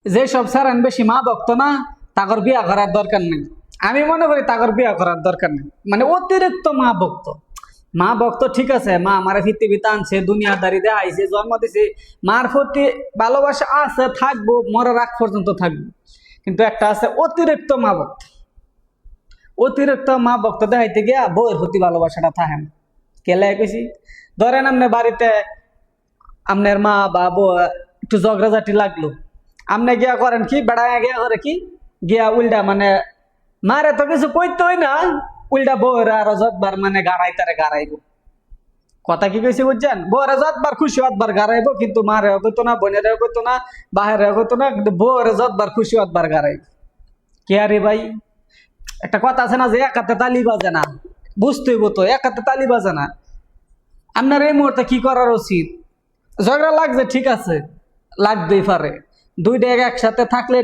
যে সব স্যারান বেশি মা ভক্ত না, তাগর বিয়া করার দরকার নেই। আমি মনে করি তাগর বিয়া করার দরকার নেই, মানে অতিরিক্ত মা ভক্ত। মা ভক্ত ঠিক আছে, মা আমার পৃথিবীতে আনছে, দুনিয়াদারিতে আইছে, জন্ম দিছে, মার প্রতি ভালোবাসা আছে, থাকবো, মরার আগ পর্যন্ত থাকবো। কিন্তু একটা আছে অতিরিক্ত মা ভক্ত। অতিরিক্ত মা ভক্ত দেখাইতে গিয়া বউয়ের প্রতি ভালোবাসাটা থাকে না। কেলে কইছি, ধরেন আপনার বাড়িতে আপনার মা বা বউ একটু ঝগড়াঝাটি লাগলো, আপনি গিয়া করেন কি, বেড়ায় গিয়া করে কি, গিয়া উল্টা মানে মারে তো কিছু কইতে হয় না, উল্টা বউরা আরো যতবার মানে গাড়াইব। কথা কি কইছি বুঝছেন? বউরা যতবার খুশি অতবার গাড়াইব, কিন্তু মারেও কইতো না, বোনেরাও কইতো না, বাহিরেও কইতো না, কিন্তু বউরা যতবার খুশি অতবার গাড়াইব। কে আরে ভাই, একটা কথা আছে না যে এক হাতে তালি বাজে না, বুঝতে হইব তো, এক হাতে তালি বাজে না। আপনার এই মুহূর্তে কি করার উচিত? ঝগড়া লাগছে ঠিক আছে, লাগতেই পারে, দুইটা একসাথে থাকলে